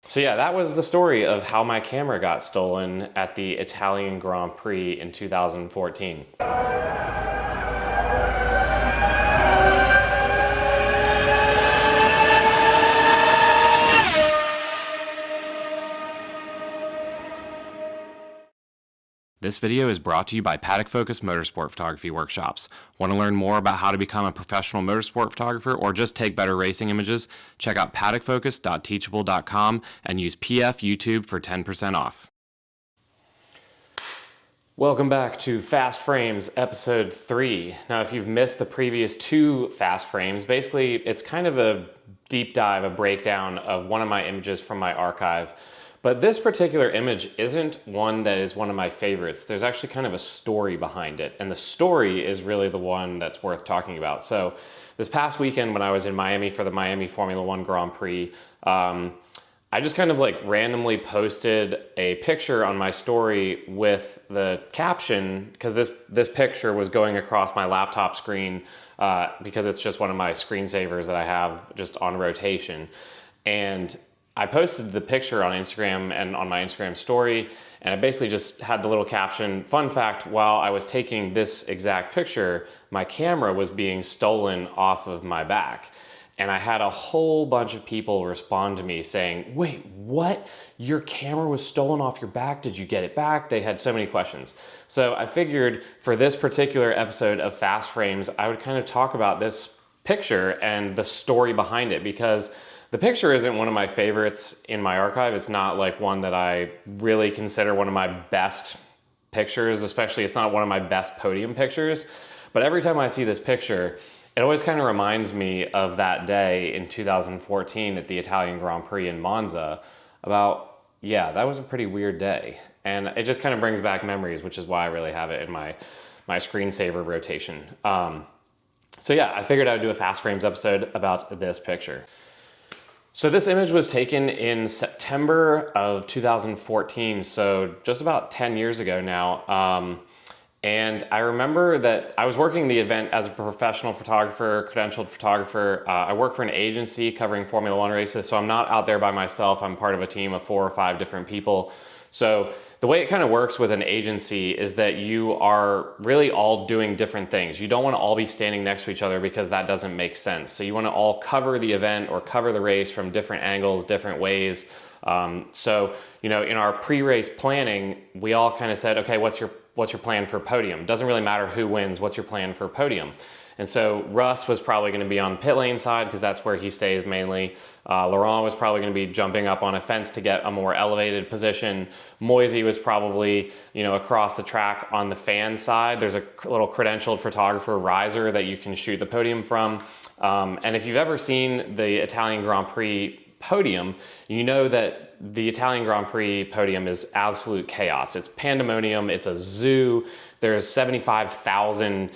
So yeah, that was the story of how my camera got stolen at the Italian Grand Prix in 2014. This video is brought to you by Paddock Focus Motorsport Photography Workshops. Want to learn more about how to become a professional motorsport photographer or just take better racing images? Check out paddockfocus.teachable.com and use PF YouTube for 10% off. Welcome back to Fast Frames episode 3. Now, if you've missed the previous 2 Fast Frames, basically it's kind of a deep dive, a breakdown of one of my images from my archive. But this particular image isn't one that is one of my favorites. There's actually kind of a story behind it, and the story is really the one that's worth talking about. So this past weekend when I was in Miami for the Miami Formula One Grand Prix, I just kind of like randomly posted a picture on my story with the caption, because this picture was going across my laptop screen because it's just one of my screensavers that I have just on rotation. And I posted the picture on Instagram and on my Instagram story, and I basically just had the little caption, fun fact, while I was taking this exact picture, my camera was being stolen off of my back. And I had a whole bunch of people respond to me saying, wait, what? Your camera was stolen off your back? Did you get it back? They had so many questions. So I figured for this particular episode of Fast Frames, I would kind of talk about this picture and the story behind it, because the picture isn't one of my favorites in my archive. It's not like one that I really consider one of my best pictures, especially it's not one of my best podium pictures. But every time I see this picture, it always kind of reminds me of that day in 2014 at the Italian Grand Prix in Monza about, yeah, that was a pretty weird day. And it just kind of brings back memories, which is why I really have it in my screensaver rotation. So yeah, I figured I would do a Fast Frames episode about this picture. So this image was taken in September of 2014, so just about 10 years ago now. And I remember that I was working the event as a professional photographer, credentialed photographer. I work for an agency covering Formula One races, so I'm not out there by myself. I'm part of a team of 4 or 5 different people. So the way it kind of works with an agency is that you are really all doing different things. You don't want to all be standing next to each other because that doesn't make sense. So you want to all cover the event or cover the race from different angles, different ways. So, you know, in our pre-race planning, we all kind of said, okay, what's your plan for podium? Doesn't really matter who wins, what's your plan for podium? And so Russ was probably going to be on pit lane side because that's where he stays mainly. Laurent was probably going to be jumping up on a fence to get a more elevated position. Moisey was probably, you know, across the track on the fan side. There's a little credentialed photographer riser that you can shoot the podium from. And if you've ever seen the Italian Grand Prix podium, you know that the Italian Grand Prix podium is absolute chaos. It's pandemonium, it's a zoo. There's 75,000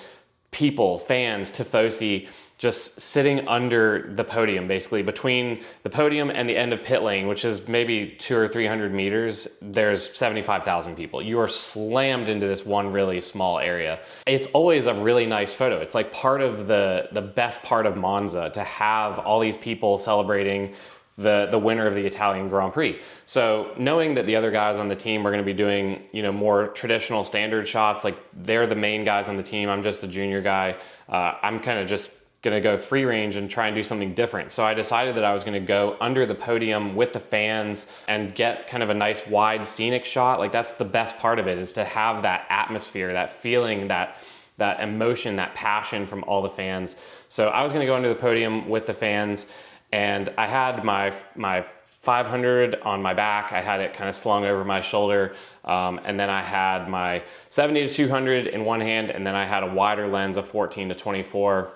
people, fans, tifosi, just sitting under the podium, basically between the podium and the end of pit lane, which is maybe 200 or 300 meters, there's 75,000 people. You are slammed into this one really small area. It's always a really nice photo. It's like part of the best part of Monza, to have all these people celebrating the winner of the Italian Grand Prix. So knowing that the other guys on the team were going to be doing, you know, more traditional standard shots, like they're the main guys on the team, I'm just a junior guy, I'm kind of just going to go free range and try and do something different. So I decided that I was going to go under the podium with the fans and get kind of a nice wide scenic shot. Like that's the best part of it, is to have that atmosphere, that feeling, that emotion, that passion from all the fans. So I was going to go under the podium with the fans, and I had my 500 on my back. I had it kind of slung over my shoulder. And then I had my 70 to 200 in one hand, and then I had a wider lens of 14 to 24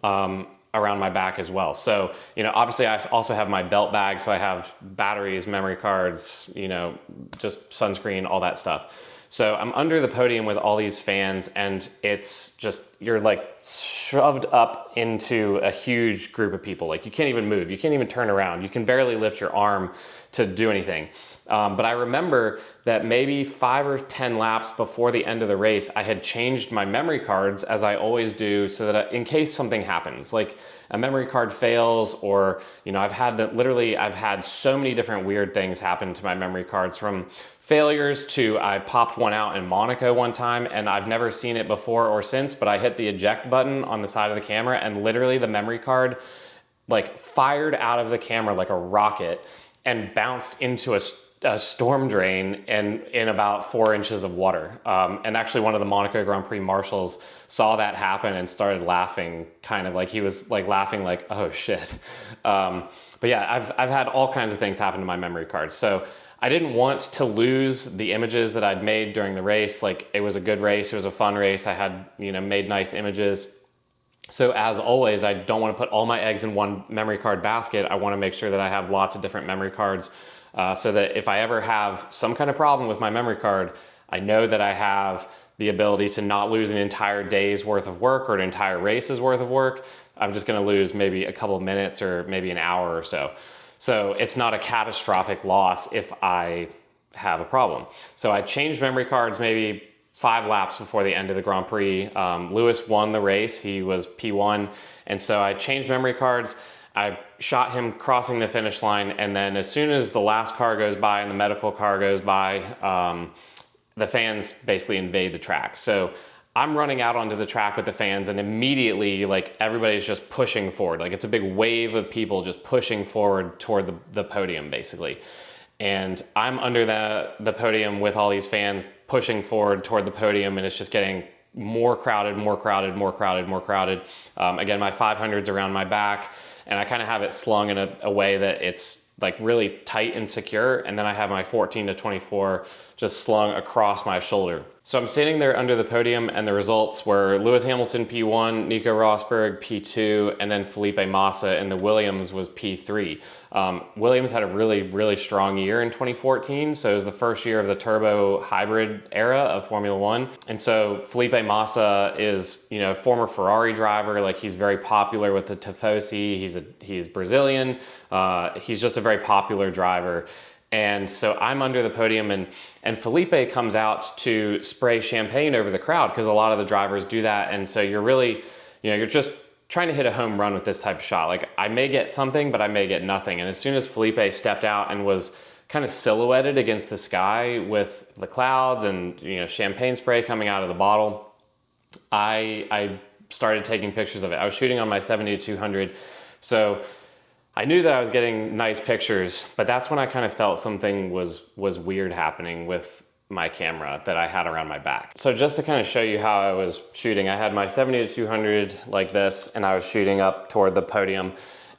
around my back as well. So, you know, obviously I also have my belt bag. So I have batteries, memory cards, you know, just sunscreen, all that stuff. So I'm under the podium with all these fans, and it's just, you're like shoved up into a huge group of people. Like you can't even move, you can't even turn around, you can barely lift your arm to do anything. But I remember that maybe 5 or 10 laps before the end of the race, I had changed my memory cards, as I always do, so that in case something happens, like a memory card fails, or, you know, I've had so many different weird things happen to my memory cards, from failures to I popped one out in Monaco one time and I've never seen it before or since, but I hit the eject button on the side of the camera and literally the memory card like fired out of the camera like a rocket and bounced into a storm drain and in about 4 inches of water. And actually one of the Monaco Grand Prix marshals saw that happen and started laughing, kind of like he was like laughing like, oh shit. But yeah, I've had all kinds of things happen to my memory cards. So I didn't want to lose the images that I'd made during the race. Like it was a good race, it was a fun race. I had, you know, made nice images. So as always, I don't want to put all my eggs in one memory card basket. I want to make sure that I have lots of different memory cards, so that if I ever have some kind of problem with my memory card, I know that I have the ability to not lose an entire day's worth of work or an entire race's worth of work. I'm just going to lose maybe a couple of minutes or maybe an hour or so. So it's not a catastrophic loss if I have a problem. So I changed memory cards maybe 5 laps before the end of the Grand Prix. Lewis won the race, he was P1. And so I changed memory cards. I shot him crossing the finish line. And then as soon as the last car goes by and the medical car goes by, the fans basically invade the track. So I'm running out onto the track with the fans and immediately like everybody's just pushing forward. Like it's a big wave of people just pushing forward toward the podium basically. And I'm under the podium with all these fans pushing forward toward the podium, and it's just getting more crowded, more crowded, more crowded, more crowded. Again, my 500's around my back and I kind of have it slung in a way that it's like really tight and secure. And then I have my 14 to 24 just slung across my shoulder. So I'm standing there under the podium and the results were Lewis Hamilton P1, Nico Rosberg P2, and then Felipe Massa in the Williams was P3. Williams had a really, really strong year in 2014. So it was the first year of the turbo hybrid era of Formula One. And so Felipe Massa is, you know, former Ferrari driver. Like he's very popular with the Tifosi. He's Brazilian. He's just a very popular driver. And so I'm under the podium and Felipe comes out to spray champagne over the crowd because a lot of the drivers do that. And so you're really, you know, you're just trying to hit a home run with this type of shot. Like I may get something, but I may get nothing. And as soon as Felipe stepped out and was kind of silhouetted against the sky with the clouds and, you know, champagne spray coming out of the bottle, I started taking pictures of it. I was shooting on my 70-200. So I knew that I was getting nice pictures, but that's when I kind of felt something was weird happening with my camera that I had around my back. So just to kind of show you how I was shooting, I had my 70-200 like this, and I was shooting up toward the podium.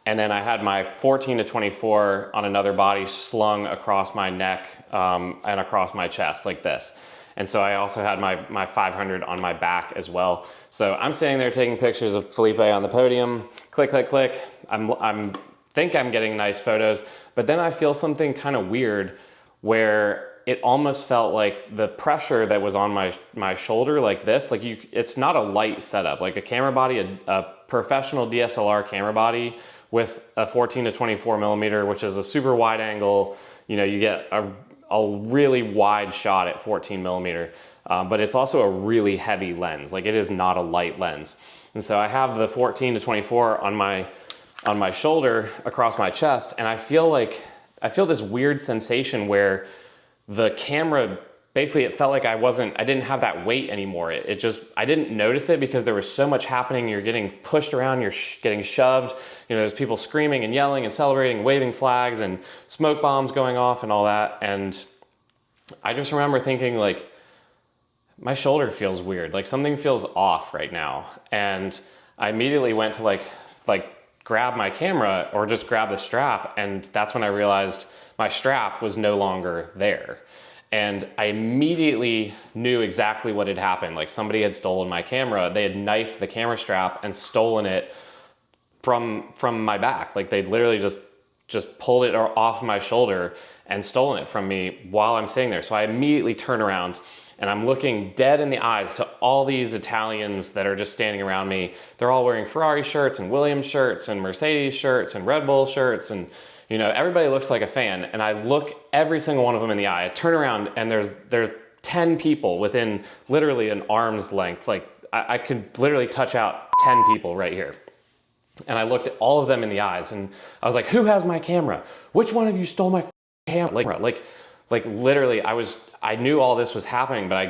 And then I had my 14-24 on another body slung across my neck and across my chest like this. And so I also had my 500 on my back as well. So I'm standing there taking pictures of Felipe on the podium, click, click, click. I think I'm getting nice photos, but then I feel something kind of weird where it almost felt like the pressure that was on my shoulder like this, like it's not a light setup, like a camera body, a professional DSLR camera body with a 14-24 millimeter, which is a super wide angle. You know, you get a really wide shot at 14 millimeter, but it's also a really heavy lens. Like it is not a light lens. And so I have the 14-24 on my shoulder across my chest, and I feel this weird sensation where the camera, basically it felt like I didn't have that weight anymore. I didn't notice it because there was so much happening. You're getting pushed around, you're getting shoved, you know, there's people screaming and yelling and celebrating, waving flags and smoke bombs going off and all that. And I just remember thinking like, my shoulder feels weird, like something feels off right now. And I immediately went to like grab my camera or just grab the strap, and that's when I realized my strap was no longer there. And I immediately knew exactly what had happened. Like somebody had stolen my camera. They had knifed the camera strap and stolen it from my back. Like they'd literally just pulled it off my shoulder and stolen it from me while I'm sitting there. So I immediately turn around and I'm looking dead in the eyes to all these Italians that are just standing around me. They're all wearing Ferrari shirts and Williams shirts and Mercedes shirts and Red Bull shirts, and you know, everybody looks like a fan. And I look every single one of them in the eye. I turn around and there are 10 people within literally an arm's length. Like I could literally touch out 10 people right here. And I looked at all of them in the eyes and I was like, who has my camera? Which one of you stole my camera? Like literally I knew all this was happening, but I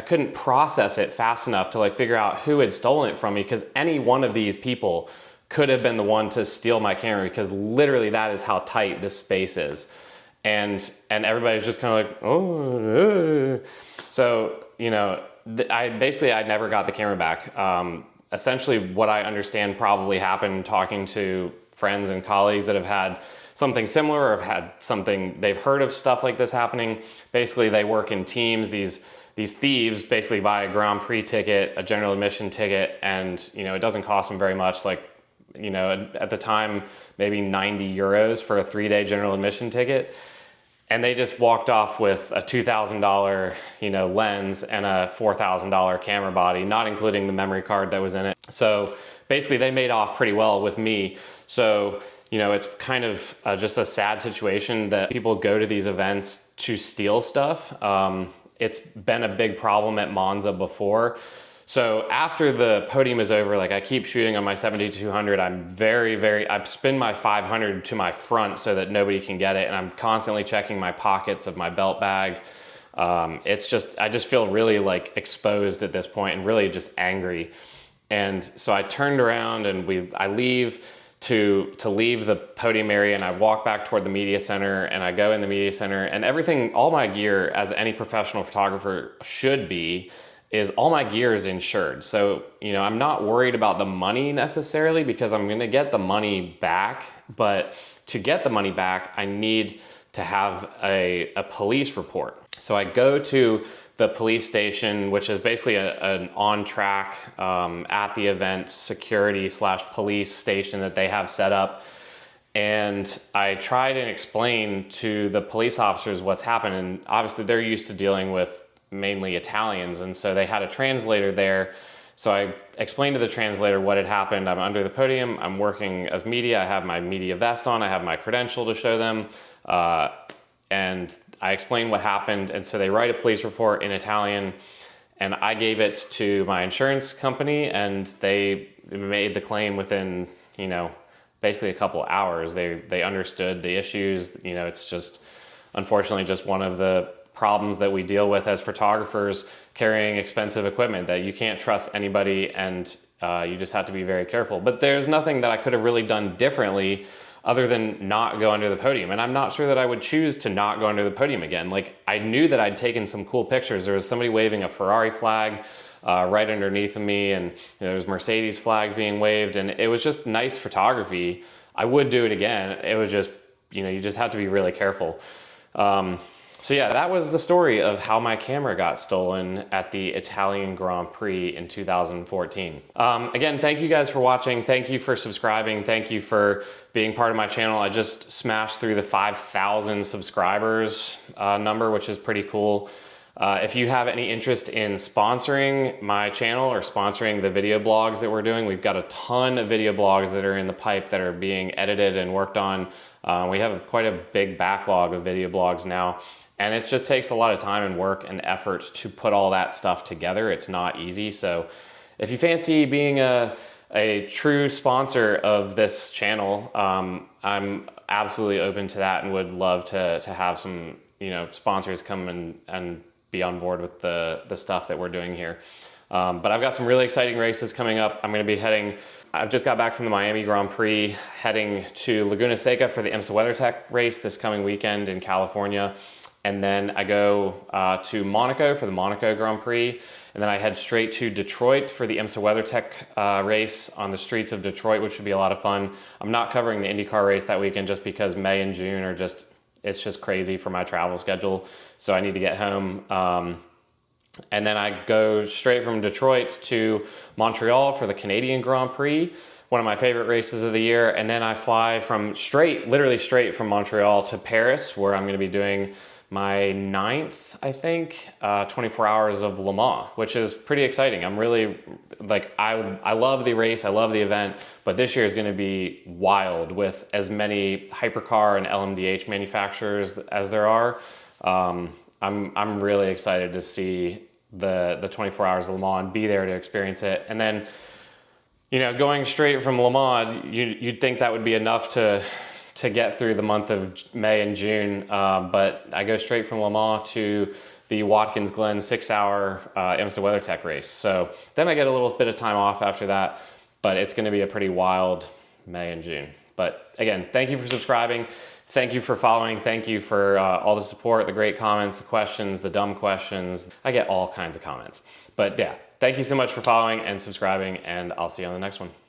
couldn't process it fast enough to like figure out who had stolen it from me, because any one of these people could have been the one to steal my camera, because literally that is how tight this space is. And everybody's just kind of like, oh. So, you know, I never got the camera back. Essentially what I understand probably happened talking to friends and colleagues that have had something similar or have had something, they've heard of stuff like this happening. Basically they work in teams. These thieves basically buy a Grand Prix ticket, a general admission ticket, and you know, it doesn't cost them very much. Like, you know, at the time, maybe 90 euros for a 3-day general admission ticket. And they just walked off with a $2,000, you know, lens and a $4,000 camera body, not including the memory card that was in it. So basically they made off pretty well with me. So, you know, it's kind of just a sad situation that people go to these events to steal stuff. It's been a big problem at Monza before. So after the podium is over, like I keep shooting on my 7200, I spin my 500 to my front so that nobody can get it. And I'm constantly checking my pockets of my belt bag. I just feel really like exposed at this point and really just angry. And so I turned around and I leave to leave the podium area, and I walk back toward the media center, and I go in the media center, and everything, all my gear, as any professional photographer should be, is all my gear is insured. So, you know, I'm not worried about the money necessarily, because I'm gonna get the money back, but to get the money back, I need to have a police report. So I go to the police station, which is basically an on-track at the event security / police station that they have set up. And I tried and explain to the police officers what's happened. And obviously they're used to dealing with mainly Italians, and so they had a translator there. So I explained to the translator what had happened. I'm under the podium, I'm working as media, I have my media vest on, I have my credential to show them, and I explained what happened. And so they write a police report in Italian, and I gave it to my insurance company, and they made the claim within, you know, basically a couple hours. They understood the issues. You know, it's just unfortunately just one of the problems that we deal with as photographers carrying expensive equipment, that you can't trust anybody, and you just have to be very careful. But there's nothing that I could have really done differently other than not go under the podium. And I'm not sure that I would choose to not go under the podium again. Like, I knew that I'd taken some cool pictures. There was somebody waving a Ferrari flag right underneath of me, and you know, there's Mercedes flags being waved, and it was just nice photography. I would do it again. It was just, you know, you just have to be really careful. So yeah, that was the story of how my camera got stolen at the Italian Grand Prix in 2014. Again, thank you guys for watching. Thank you for subscribing. Thank you for being part of my channel. I just smashed through the 5,000 subscribers number, which is pretty cool. If you have any interest in sponsoring my channel or sponsoring the video blogs that we're doing, we've got a ton of video blogs that are in the pipe that are being edited and worked on. We have quite a big backlog of video blogs now. And it just takes a lot of time and work and effort to put all that stuff together. It's not easy. So if you fancy being a true sponsor of this channel, I'm absolutely open to that and would love to have some, you know, sponsors come and be on board with the stuff that we're doing here. But I've got some really exciting races coming up. I'm going to be I've just got back from the Miami Grand Prix, heading to Laguna Seca for the IMSA WeatherTech race this coming weekend in California. And then I go to Monaco for the Monaco Grand Prix. And then I head straight to Detroit for the IMSA WeatherTech race on the streets of Detroit, which should be a lot of fun. I'm not covering the IndyCar race that weekend just because May and June are it's just crazy for my travel schedule. So I need to get home. And then I go straight from Detroit to Montreal for the Canadian Grand Prix, one of my favorite races of the year. And then I fly literally straight from Montreal to Paris, where I'm going to be doing my 9th, I think, 24 hours of Le Mans, which is pretty exciting. I'm really, like, I love the race, I love the event, but this year is gonna be wild with as many hypercar and LMDH manufacturers as there are. I'm really excited to see the 24 hours of Le Mans and be there to experience it. And then, you know, going straight from Le Mans, you'd think that would be enough to get through the month of May and June, but I go straight from Le Mans to the Watkins Glen 6-hour IMSA WeatherTech race. So then I get a little bit of time off after that, but it's gonna be a pretty wild May and June. But again, thank you for subscribing. Thank you for following. Thank you for all the support, the great comments, the questions, the dumb questions. I get all kinds of comments. But yeah, thank you so much for following and subscribing, and I'll see you on the next one.